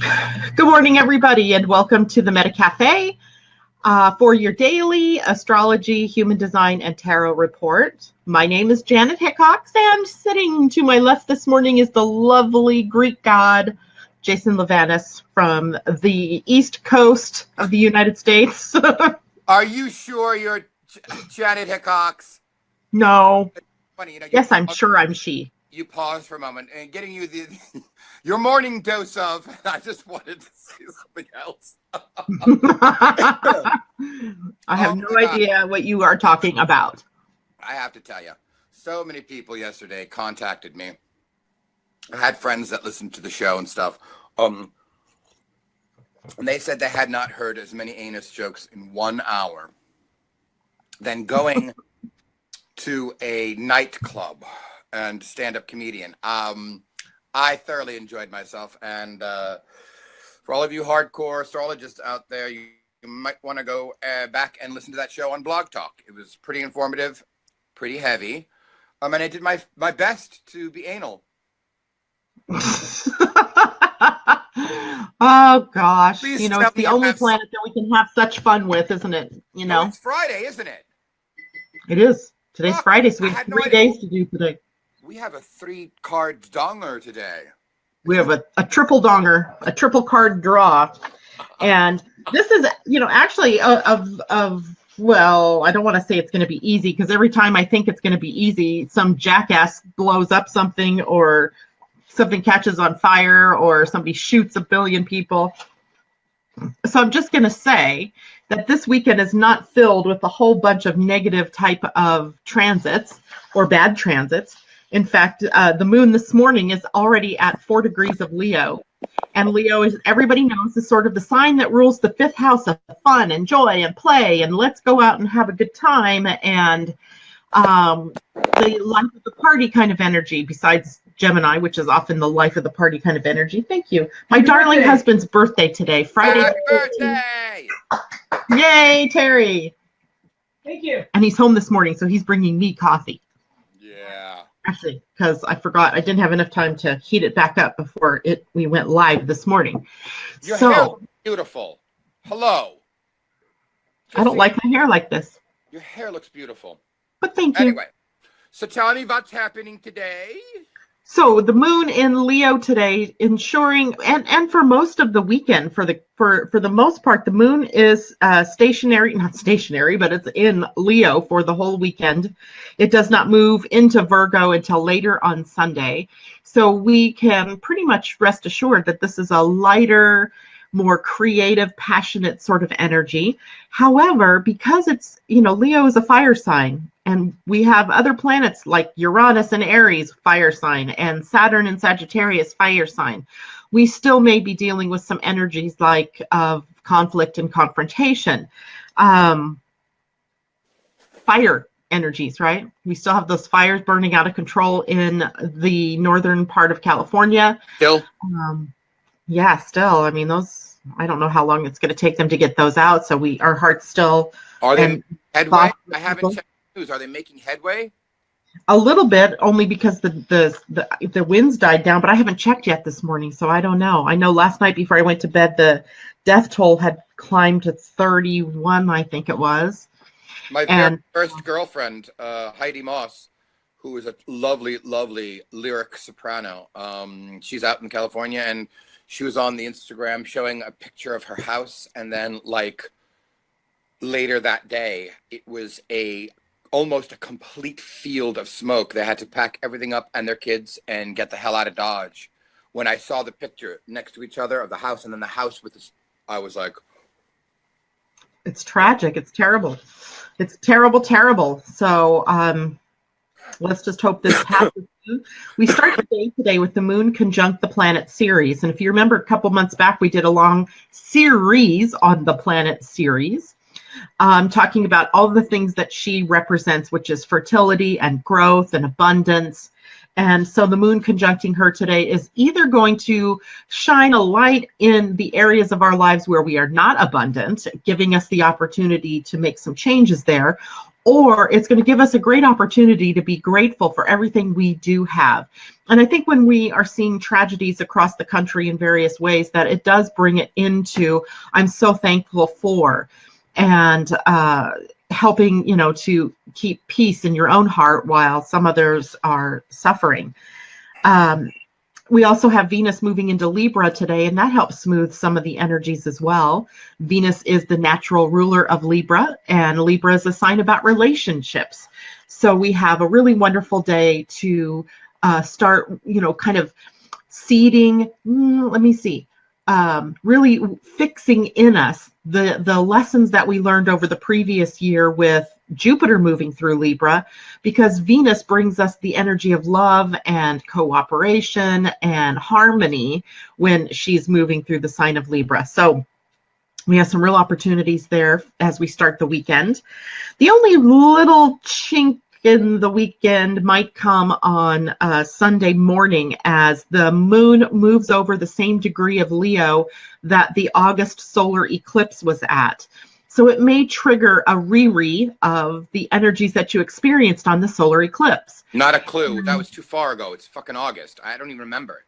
Good morning, everybody, and welcome to the Meta Cafe for your daily astrology, human design, and tarot report. My name is Janet Hickox, and sitting to my left this morning is the lovely Greek god, Jason Livanis from the East Coast of the United States. Are you sure you're Janet Hickox? No. Funny, yes, I'm sure I'm she. You pause for a moment and getting you your morning dose of. I just wanted to say something else. I have no idea what you are talking about. I have to tell you, so many people yesterday contacted me. I had friends that listened to the show and stuff. And they said they had not heard as many anus jokes in 1 hour than going to a nightclub and stand-up comedian. I thoroughly enjoyed myself, and for all of you hardcore astrologists out there, you might want to go back and listen to that show on Blog Talk. It was pretty informative, pretty heavy, and I did my best to be anal. Oh gosh, Please it's the only planet that we can have such fun with, isn't it? Well, it's Friday, isn't it? It is. Today's Friday, so we have 3 days to do today. We have a 3-card donger today. We have a triple donger, a triple card draw. And this is, actually well, I don't want to say it's going to be easy, because every time I think it's going to be easy, some jackass blows up something, or something catches on fire, or somebody shoots a billion people. So I'm just going to say that this weekend is not filled with a whole bunch of negative type of transits or bad transits. In fact, the moon this morning is already at 4 degrees of Leo. And Leo, is, everybody knows, is sort of the sign that rules the 5th house of fun and joy and play and let's go out and have a good time, and the life of the party kind of energy, besides Gemini, which is often the life of the party kind of energy. Thank you. My darling husband's birthday today, Friday. Happy birthday! Yay, Terry. Thank you. And he's home this morning, so he's bringing me coffee. Yeah. Actually, because I forgot, I didn't have enough time to heat it back up before we went live this morning. Your hair looks beautiful. Hello. I don't like my hair like this. Your hair looks beautiful. But thank you. Anyway, so tell me what's happening today. So the moon in Leo today, ensuring, and for most of the weekend, for the most part, the moon is not stationary, but it's in Leo for the whole weekend. It does not move into Virgo until later on Sunday. So we can pretty much rest assured that this is a lighter, more creative, passionate sort of energy. However, because it's, Leo is a fire sign, and we have other planets like Uranus and Aries, fire sign, and Saturn and Sagittarius, fire sign, we still may be dealing with some energies like of conflict and confrontation. Fire energies, right? We still have those fires burning out of control in the northern part of California. Still? Yeah, still. I mean, those, I don't know how long it's going to take them to get those out. So our hearts still. Are they headway? I haven't checked the news. Are they making headway? A little bit, only because the winds died down, but I haven't checked yet this morning, so I don't know. I know last night before I went to bed, the death toll had climbed to 31, I think it was. My very first girlfriend, Heidi Moss, who is a lovely, lovely lyric soprano. She's out in California, and she was on the Instagram showing a picture of her house, and then later that day, it was almost a complete field of smoke. They had to pack everything up and their kids and get the hell out of Dodge. When I saw the picture next to each other of the house and then the house with this, I was like, it's tragic. It's terrible. It's terrible, terrible. So let's just hope this passes. We start the day today with the moon conjunct the planet Ceres. And if you remember, a couple months back, we did a long series on the planet Ceres, talking about all the things that she represents, which is fertility and growth and abundance. And so the moon conjuncting her today is either going to shine a light in the areas of our lives where we are not abundant, giving us the opportunity to make some changes there, or it's going to give us a great opportunity to be grateful for everything we do have. And I think when we are seeing tragedies across the country in various ways, that it does bring it into, I'm so thankful for, and helping, to keep peace in your own heart while some others are suffering. We also have Venus moving into Libra today, and that helps smooth some of the energies as well. Venus is the natural ruler of Libra, and Libra is a sign about relationships. So we have a really wonderful day to start, kind of seeding, really fixing in us the lessons that we learned over the previous year with Jupiter moving through Libra, because Venus brings us the energy of love and cooperation and harmony when she's moving through the sign of Libra. So we have some real opportunities there as we start the weekend. The only little chink in the weekend might come on Sunday morning as the moon moves over the same degree of Leo that the August solar eclipse was at. So it may trigger a of the energies that you experienced on the solar eclipse. Not a clue. That was too far ago. It's fucking August. I don't even remember.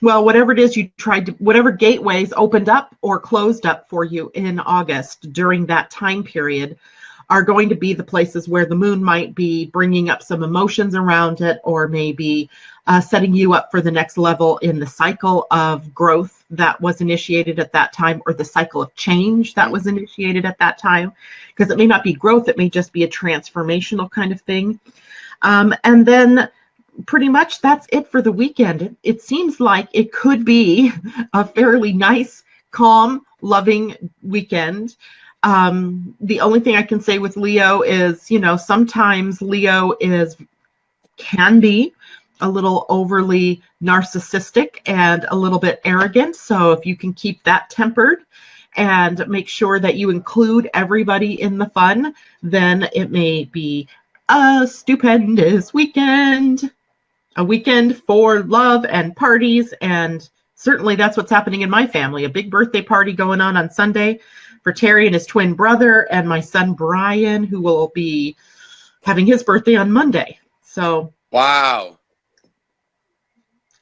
Well, whatever it is you tried to, whatever gateways opened up or closed up for you in August during that time period are going to be the places where the moon might be bringing up some emotions around it, or maybe setting you up for the next level in the cycle of growth that was initiated at that time, or the cycle of change that was initiated at that time. Because it may not be growth, it may just be a transformational kind of thing. And then pretty much that's it for the weekend. It seems like it could be a fairly nice, calm, loving weekend. The only thing I can say with Leo is, sometimes Leo can be a little overly narcissistic and a little bit arrogant. So if you can keep that tempered and make sure that you include everybody in the fun, then it may be a stupendous weekend, a weekend for love and parties. And certainly that's what's happening in my family. A big birthday party going on Sunday for Terry and his twin brother, and my son Brian, who will be having his birthday on Monday. So wow,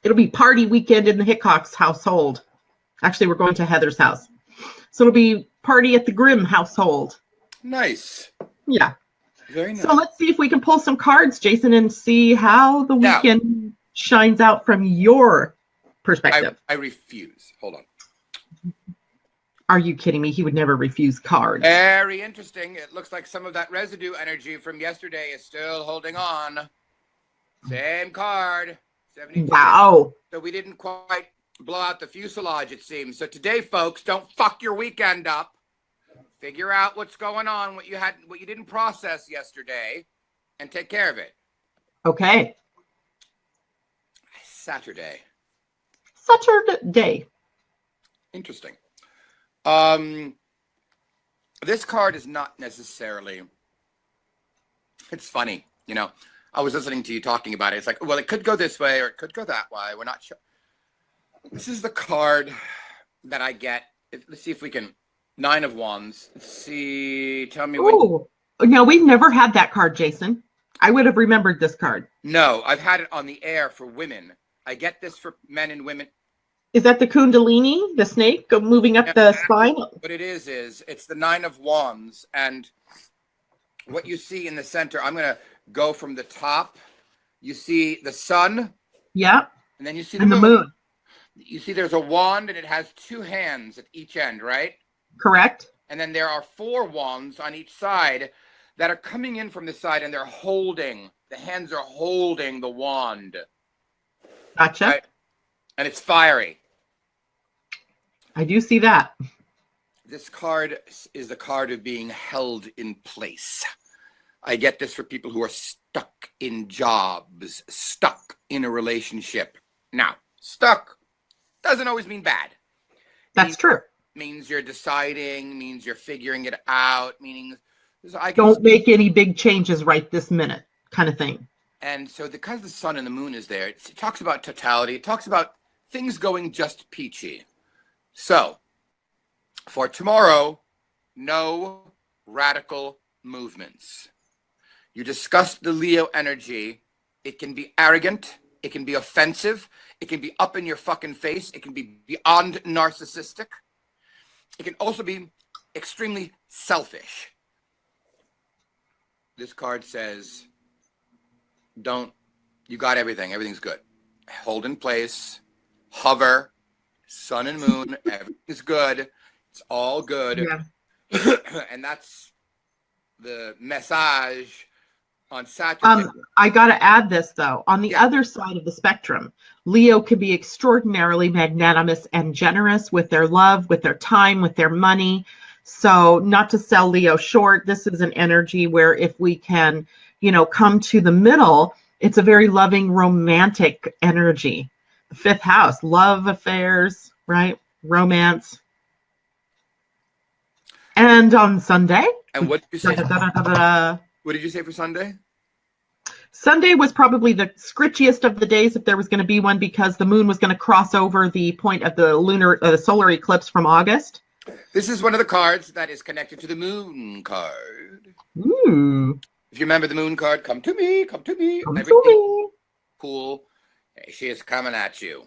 it'll be party weekend in the Hickox household. Actually, we're going to Heather's house, so it'll be party at the Grimm household. Nice. Yeah. Very nice. So let's see if we can pull some cards, Jason, and see how the weekend shines out from your perspective. I refuse. Hold on. Are you kidding me? He would never refuse cards. Very interesting. It looks like some of that residue energy from yesterday is still holding on. Same card. 72. Wow. So we didn't quite blow out the fuselage, it seems. So today, folks, don't fuck your weekend up. Figure out what's going on, what you didn't process yesterday, and take care of it. Okay. Saturday. Interesting. This card is not necessarily, it's funny, I was listening to you talking about it. It's like, well, it could go this way or it could go that way. We're not sure. This is the card that I get. Let's see if we can, 9 of Wands. Let's see, tell me when. Oh, no, we've never had that card, Jason. I would have remembered this card. No, I've had it on the air for women. I get this for men and women. Is that the Kundalini, the snake moving up the spine? What it is it's the 9 of Wands. And what you see in the center, I'm going to go from the top. You see the sun. Yeah. And then you see the moon. You see there's a wand and it has 2 hands at each end, right? Correct. And then there are 4 wands on each side that are coming in from the side, and the hands are holding the wand. Gotcha. Right? And it's fiery. I do see that. This card is the card of being held in place. I get this for people who are stuck in jobs, stuck in a relationship. Now, stuck doesn't always mean bad. That's true. Means you're deciding, means you're figuring it out, meaning don't make any big changes right this minute kind of thing. And so because the sun and the moon is there, it talks about totality. It talks about things going just peachy. So for tomorrow, no radical movements. You discuss the Leo energy. It can be arrogant. It can be offensive. It can be up in your fucking face. It can be beyond narcissistic. It can also be extremely selfish. This card says, you got everything. Everything's good. Hold in place. Hover. Sun and moon. Everything's good. It's all good. Yeah. And that's the message on Saturday. I got to add this, though. On the other side of the spectrum, Leo can be extraordinarily magnanimous and generous with their love, with their time, with their money. So not to sell Leo short, this is an energy where if we can, come to the middle, it's a very loving, romantic energy. The fifth house, love affairs, right? Romance. And on Sunday. And what did you say? What did you say for Sunday? Sunday was probably the scritchiest of the days if there was going to be one, because the moon was going to cross over the point of the solar eclipse from August. This is one of the cards that is connected to the moon card. Ooh. If you remember the moon card, come to me, come to me. Come to me. Cool. She is coming at you.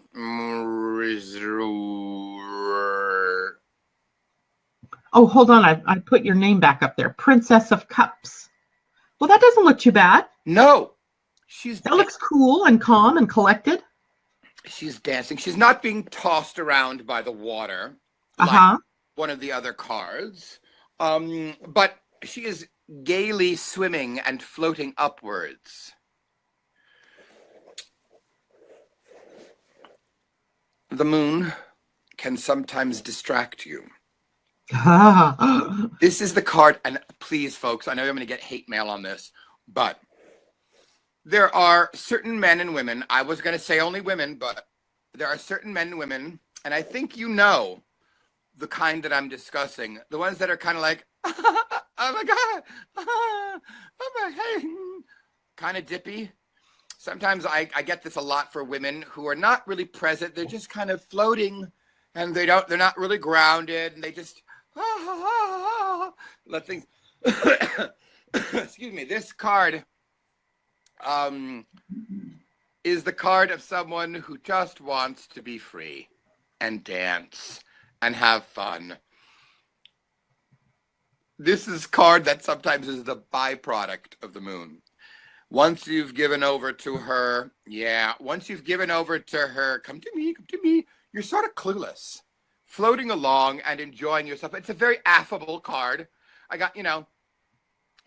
Oh, hold on. I put your name back up there. Princess of Cups. Well, that doesn't look too bad. No. That looks cool and calm and collected. She's dancing. She's not being tossed around by the water like one of the other cards. But she is gaily swimming and floating upwards. The moon can sometimes distract you. This is the card, and please, folks, I know I'm going to get hate mail on this, but there are certain men and women, I was going to say only women, but there are certain men and women, and I think you know the kind that I'm discussing, the ones that are kind of like, oh my God, oh my God, kind of dippy. Sometimes I get this a lot for women who are not really present. They're just kind of floating, and they're not really grounded, and they just let things. Excuse me. This card is the card of someone who just wants to be free and dance and have fun. This is a card that sometimes is the byproduct of the moon. Once you've given over to her, once you've given over to her, come to me, you're sort of clueless, floating along and enjoying yourself. It's a very affable card. I got,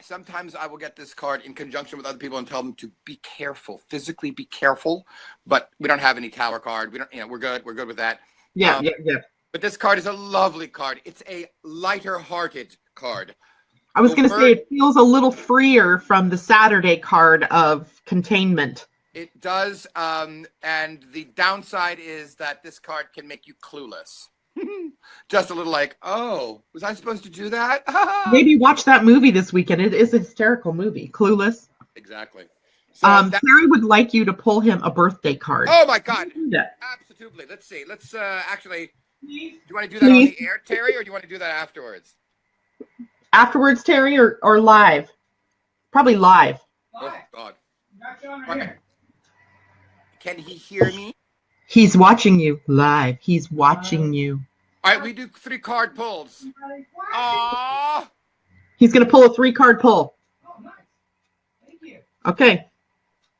sometimes I will get this card in conjunction with other people and tell them to be careful, physically be careful, but we don't have any tower card. We don't, we're good with that. Yeah. But this card is a lovely card. It's a lighter-hearted card. I was going to say it feels a little freer from the Saturday card of containment. It does, and the downside is that this card can make you clueless. Just a little like, oh, was I supposed to do that? Maybe watch that movie this weekend. It is a hysterical movie, Clueless. Exactly. So Terry would like you to pull him a birthday card. Oh my God! Absolutely. Let's see. Let's actually. Do you want to do that on the air, Terry, or do you want to do that afterwards? Afterwards, Terry, or live? Probably live. Oh God. Okay. Can he hear me? He's watching you live. He's watching you. All right, we do 3 card pulls. Aww. He's going to pull a 3-card pull. Oh, nice. Thank you. Okay.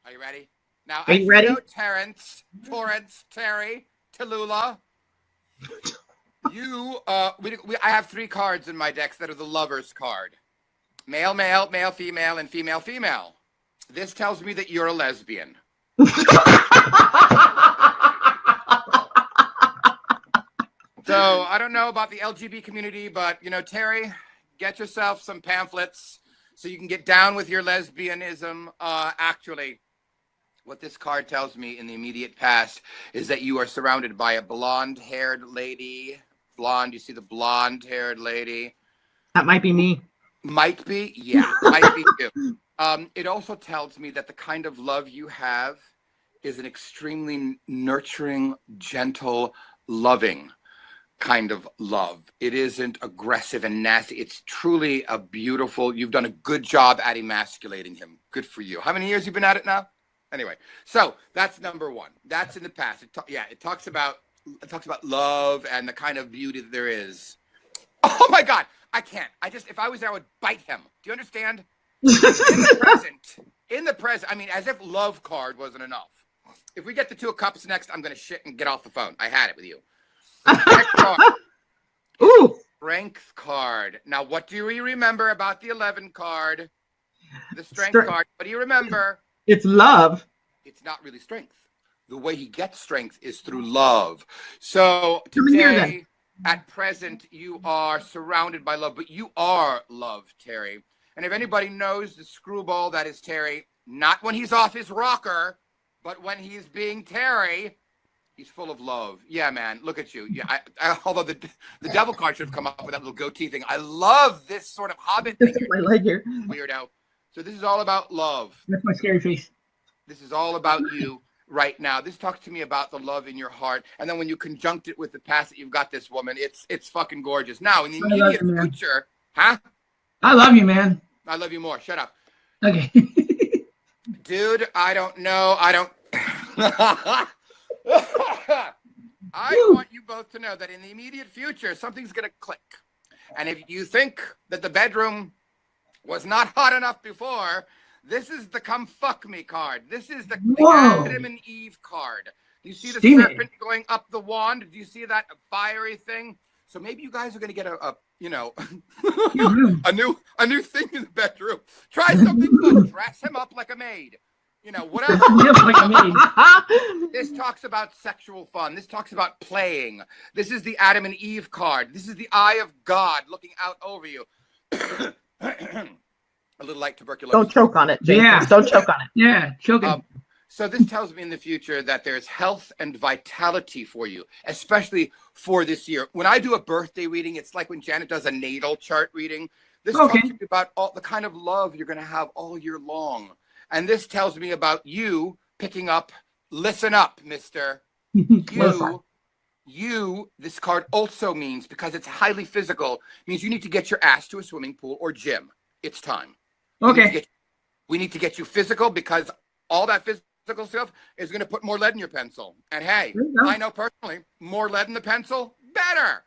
Are you ready? Now, are you ready? Terrence, Terry, Tallulah. I have 3 cards in my decks that are the lover's card. Male, male, male, female, and female, female. This tells me that you're a lesbian. So I don't know about the LGBT community, but, Terry, get yourself some pamphlets so you can get down with your lesbianism. Actually, what this card tells me in the immediate past is that you are surrounded by a blonde-haired lady. Blonde, you see the blonde-haired lady? That might be me. Might be? Yeah, might be you. It also tells me that the kind of love you have is an extremely nurturing, gentle, loving kind of love. It isn't aggressive and nasty. It's truly a beautiful, you've done a good job at emasculating him. Good for you. How many years you been at it now? Anyway, so that's number one. That's in the past. It talks about love and the kind of beauty that there is. Oh my God, I can't. If I was there, I would bite him. Do you understand? In the present, I mean, as if love card wasn't enough. If we get the 2 of Cups next, I'm going to shit and get off the phone. I had it with you. Next card. Ooh. Strength card. Now, what do you remember about the 11 card? The strength card. What do you remember? It's love. It's not really strength. The way he gets strength is through love. So today, at present, you are surrounded by love, but you are love, Terry. And if anybody knows the screwball that is Terry, not when he's off his rocker, but when he's being Terry, he's full of love. Yeah, man, look at you. Yeah, although the devil card should have come up with that little goatee thing. I love this sort of hobbit thing. My leg here. Weirdo. So this is all about love. That's my scary face. This is all about you right now. This talks to me about the love in your heart. And then when you conjunct it with the past that you've got this woman, it's fucking gorgeous. Now, in the immediate future, huh? I love you, man. I love you more. Shut up. Okay. Dude, I don't know. I want you both to know that in the immediate future, something's going to click. And if you think that the bedroom was not hot enough before, this is the come fuck me card. This is the Adam and Eve card. Do you see the serpent going up the wand? Do you see that fiery thing? So maybe you guys are going to get a new thing in the bedroom. Try something good. Dress him up like a maid. Whatever. Like a maid. This talks about sexual fun. This talks about playing. This is the Adam and Eve card. This is the eye of God looking out over you. A little like tuberculosis. Don't choke on it, Jason. Yeah. Don't choke on it. Yeah, choke it. So this tells me in the future that there's health and vitality for you, especially for this year. When I do a birthday reading, it's like when Janet does a natal chart reading. This talks to me about all the kind of love you're going to have all year long. And this tells me about you picking up, listen up, mister. This card also means, because it's highly physical, means you need to get your ass to a swimming pool or gym. It's time. We need to get you physical, because all that physical stuff is going to put more lead in your pencil. And hey, I know personally, more lead in the pencil, better.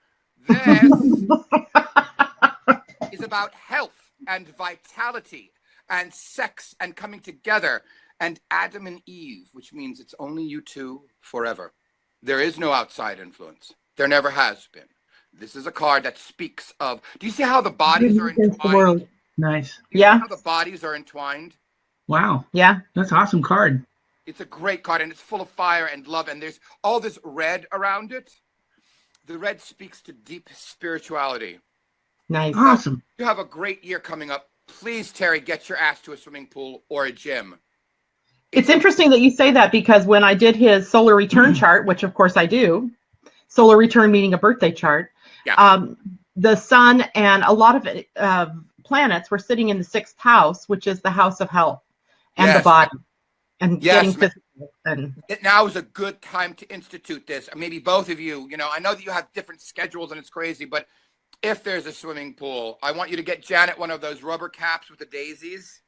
This is about health and vitality and sex and coming together and Adam and Eve, which means it's only you two forever. There is no outside influence. There never has been. This is a card that speaks of, do you see how the bodies are entwined? Nice. Yeah. How the bodies are entwined? Wow. Yeah. That's an awesome card. It's a great card, and it's full of fire and love, and there's all this red around it. The red speaks to deep spirituality. Nice. Awesome. You have a great year coming up. Please, Terry, get your ass to a swimming pool or a gym. It's interesting that you say that, because when I did his solar return chart, which of course I do, solar return meaning a birthday chart, the sun and a lot of planets were sitting in the 6th house, which is the house of health and the body and getting physical. And now is a good time to institute this. Maybe both of you, I know that you have different schedules and it's crazy, but if there's a swimming pool, I want you to get Janet one of those rubber caps with the daisies.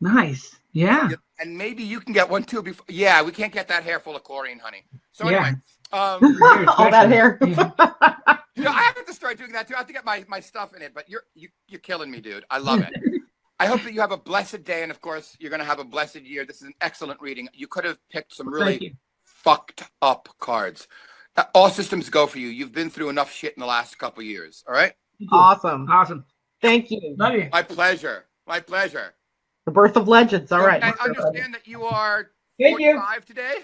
Nice. Yeah. And maybe you can get one too. Yeah, we can't get that hair full of chlorine, honey. So anyway. All that hair. I have to start doing that too. I have to get my stuff in it, but you're killing me, dude. I love it. I hope that you have a blessed day, and of course, you're going to have a blessed year. This is an excellent reading. You could have picked some really fucked up cards. All systems go for you. You've been through enough shit in the last couple of years. All right. Awesome. Awesome. Thank you. Love you. My pleasure. My pleasure. The birth of legends. All right. I understand that you are 45 today.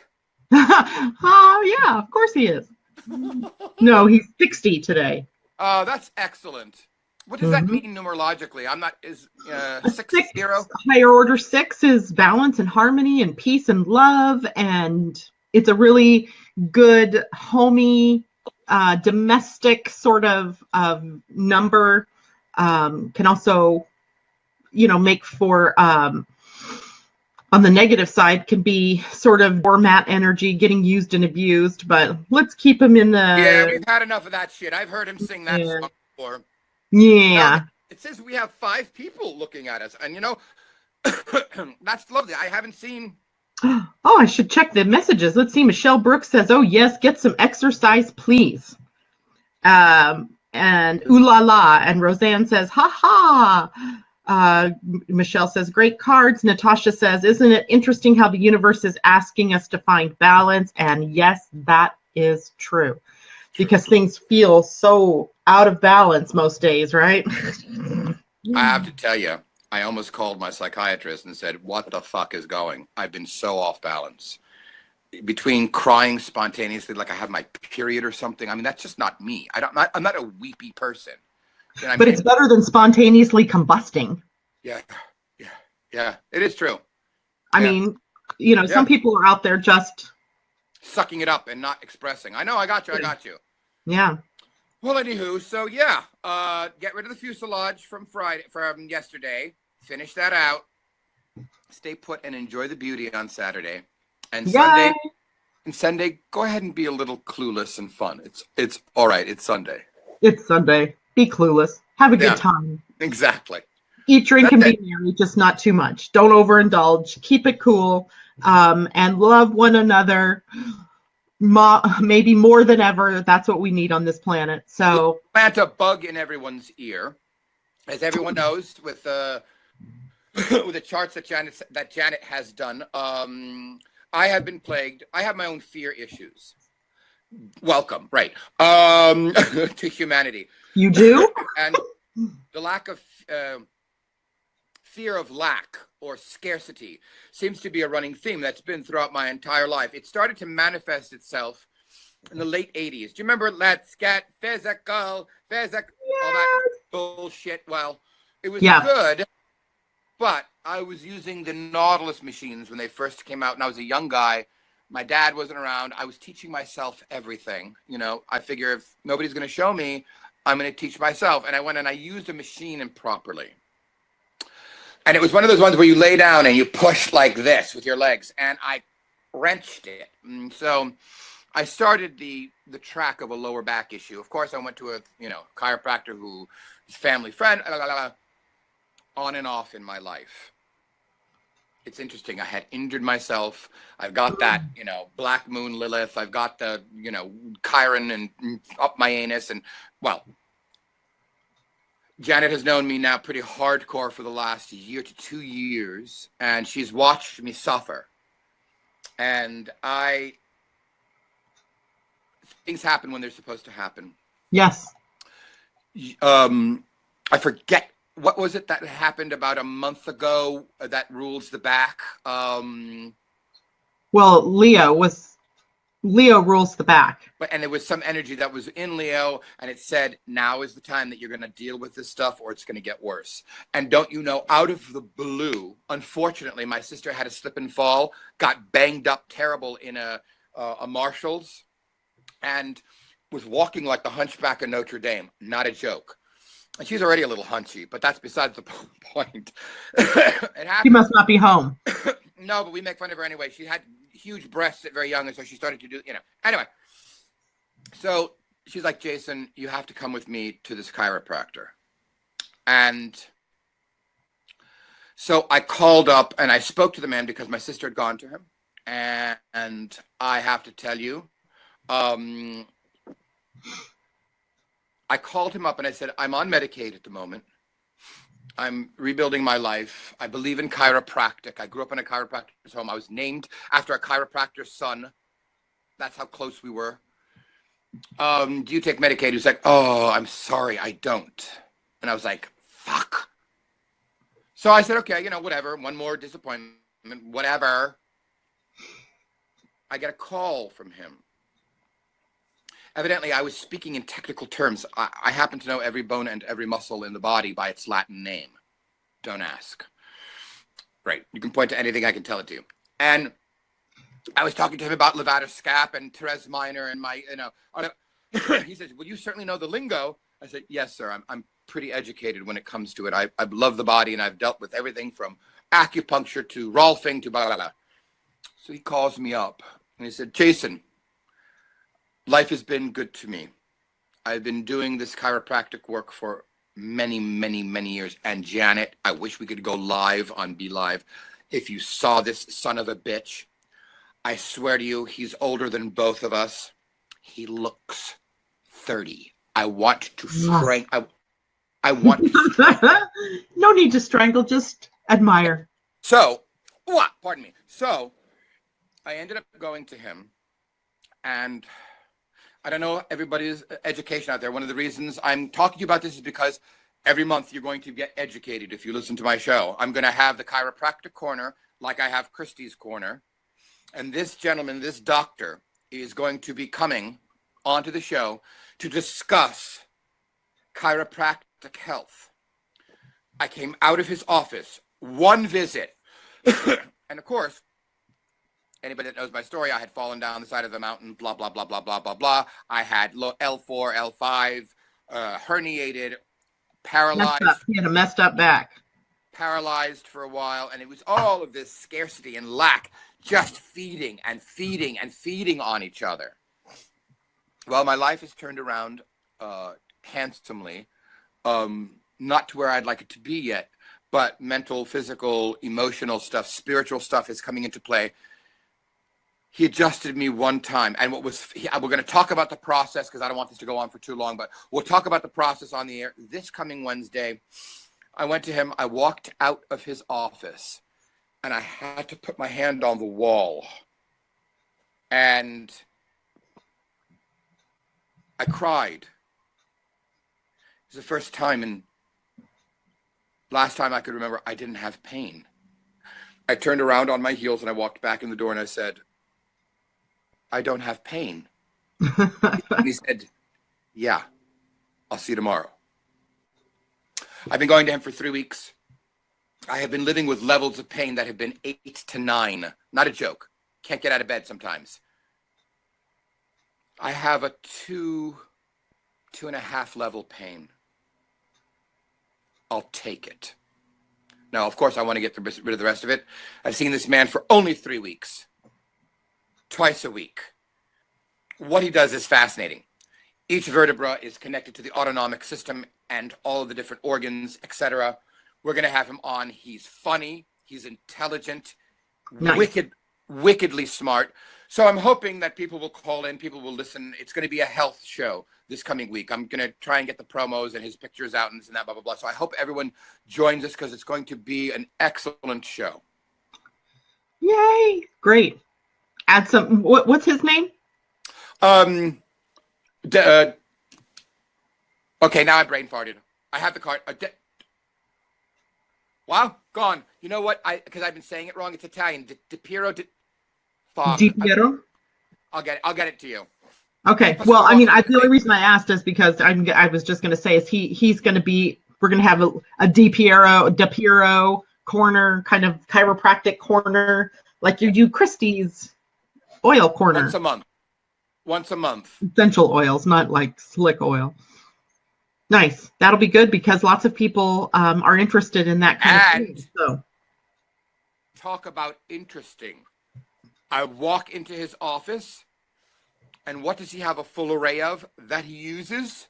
Oh yeah, of course he is. No, he's 60 today. Oh, that's excellent. What does that mean numerologically? I'm not, is 6 0? Higher order 6 is balance and harmony and peace and love. And it's a really good, homey, domestic sort of number. Can also, make for on the negative side can be sort of doormat energy getting used and abused, but let's keep him in Yeah, the we've had enough of that shit. I've heard him sing that yeah. song before. Now, Yeah. it says we have 5 people looking at us, and you know, that's lovely. I haven't seen. Oh, I should check the messages. Let's see. Michelle Brooks says, "Oh yes, get some exercise, please." And ooh la la. And Roseanne says, "Ha ha." Michelle says, "Great cards." Natasha says, "Isn't it interesting how the universe is asking us to find balance?" And yes, that is true. Because things feel so out of balance most days, right? I have to tell you, I almost called my psychiatrist and said, "What the fuck is going? I've been so off balance." Between crying spontaneously, like I have my period or something. I mean, that's just not me. I'm not a weepy person. You know what I But mean? it's better than spontaneously combusting. Yeah, yeah. It is true. I mean, you know, some Yeah. people are out there just, Sucking it up and not expressing. I know. I got you. yeah. Well, anywho, so yeah, get rid of the fuselage from yesterday. Finish that out. Stay put and enjoy the beauty on Saturday. And Yay. Sunday, go ahead and be a little clueless and fun. It's all right. It's Sunday. It's Sunday. Be clueless. Have a Yeah. good time. Exactly. Eat, drink, That's and it. be merry, just not too much. Don't overindulge. Keep it cool. And love one another. Maybe more than ever. That's what we need on this planet. So Plant a bug in everyone's ear, as everyone knows, with with the charts that Janet has done. I have been plagued. I have my own fear issues. Welcome, right, to humanity. you do? And the lack of fear of lack or scarcity seems to be a running theme that's been throughout my entire life. It started to manifest itself in the late 80s. Do you remember Let's Get Physical, all that bullshit? Well, it was good, but I was using the Nautilus machines when they first came out, and I was a young guy. My dad wasn't around. I was teaching myself everything. You know, I figure if nobody's going to show me, I'm going to teach myself. And I went and I used a machine improperly. And it was one of those ones where you lay down and you push like this with your legs. And I wrenched it. And so I started the track of a lower back issue. Of course, I went to a chiropractor who is family friend, on and off in my life. It's interesting. I had injured myself. I've got that, Black Moon Lilith. I've got the, Chiron and up my anus. And, well, Janet has known me now pretty hardcore for the last year to 2 years. And she's watched me suffer. And things happen when they're supposed to happen. Yes. I forget. What was it that happened about a month ago that rules the back? Well, Leo rules the back. And there was some energy that was in Leo, and it said, now is the time that you're going to deal with this stuff, or it's going to get worse. And don't you know, out of the blue, unfortunately, my sister had a slip and fall, got banged up terrible in a Marshall's, and was walking like the Hunchback of Notre Dame. Not a joke. And she's already a little hunchy, but that's besides the point. She must not be home. No, but we make fun of her anyway. She had huge breasts at very young, and so she started to do, Anyway, so she's like, "Jason, you have to come with me to this chiropractor." And so I called up, and I spoke to the man because my sister had gone to him. And I have to tell you, I called him up and I said, "I'm on Medicaid at the moment. I'm rebuilding my life. I believe in chiropractic. I grew up in a chiropractor's home. I was named after a chiropractor's son. That's how close we were. Do you take Medicaid?" He's like, "Oh, I'm sorry, I don't." And I was like, fuck. So I said, okay, whatever. One more disappointment, whatever. I get a call from him. Evidently, I was speaking in technical terms. I happen to know every bone and every muscle in the body by its Latin name. Don't ask. Right. You can point to anything, I can tell it to you. And I was talking to him about levator scap and teres minor and my, he says, "Well, you certainly know the lingo." I said, "Yes, sir. I'm pretty educated when it comes to it. I love the body, and I've dealt with everything from acupuncture to Rolfing to blah, blah, blah. So he calls me up and he said, Jason, life has been good to me. I've been doing this chiropractic work for many, many, many years. And Janet, I wish we could go live on Be Live. If you saw this son of a bitch, I swear to you, he's older than both of us. He looks 30. I want to strangle. I want to No need to strangle, just admire. So, what? Pardon me. So, I ended up going to him, and I don't know everybody's education out there. One of the reasons I'm talking to you about this is because every month you're going to get educated if you listen to my show. I'm going to have the chiropractic corner like I have Christie's corner. And this gentleman, this doctor, is going to be coming onto the show to discuss chiropractic health. I came out of his office, one visit. And of course, anybody that knows my story, I had fallen down the side of the mountain, blah, blah, blah, blah, blah, blah, blah. I had L4, L5, herniated, paralyzed. He had a messed up back. Paralyzed for a while. And it was all of this scarcity and lack, just feeding and feeding and feeding on each other. Well, my life has turned around handsomely. Not to where I'd like it to be yet, but mental, physical, emotional stuff, spiritual stuff is coming into play. He adjusted me one time, and we're going to talk about the process because I don't want this to go on for too long, but we'll talk about the process on the air this coming Wednesday. I went to him. I walked out of his office, and I had to put my hand on the wall, and I cried. It was the first time, and last time I could remember, I didn't have pain. I turned around on my heels, and I walked back in the door, and I said, I don't have pain. And he said, yeah, I'll see you tomorrow. I've been going to him for 3 weeks. I have been living with levels of pain that have been 8 to 9. Not a joke. Can't get out of bed sometimes. I have a 2.5 level pain. I'll take it. Now, of course, I want to get rid of the rest of it. I've seen this man for only 3 weeks. Twice a week. What he does is fascinating. Each vertebra is connected to the autonomic system and all of the different organs, etc. We're going to have him on. He's funny. He's intelligent. Nice. Wickedly smart. So I'm hoping that people will call in, people will listen. It's going to be a health show this coming week. I'm going to try and get the promos and his pictures out and this and that, blah, blah, blah. So I hope everyone joins us because it's going to be an excellent show. Yay. Great. Add some, what's his name? Okay, now I brain farted. I have the card. Wow, gone. You know what? Because I've been saying it wrong. It's Italian. Di Piero. Di Piero? I'll get it to you. Okay. Well, I mean, the only reason I asked is because I was just going to say is he's going to be, we're going to have a Di Piero corner, kind of chiropractic corner, like you do Christie's oil corner. Once a month. Essential oils, not like slick oil. Nice. That'll be good because lots of people are interested in that kind of thing. So. Talk about interesting. I walk into his office, and what does he have a full array of that he uses?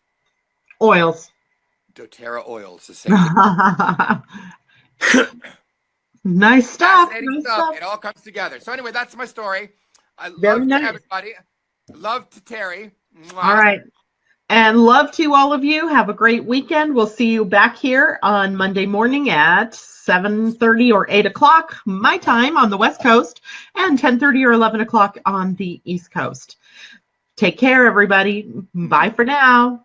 Oils. doTERRA oils. The same. Nice stuff. Nice stuff. It all comes together. So anyway, that's my story. I love to everybody. Love to Terry. Mwah. All right. And love to all of you. Have a great weekend. We'll see you back here on Monday morning at 7:30 or 8 o'clock my time on the West Coast and 10:30 or 11 o'clock on the East Coast. Take care, everybody. Bye for now.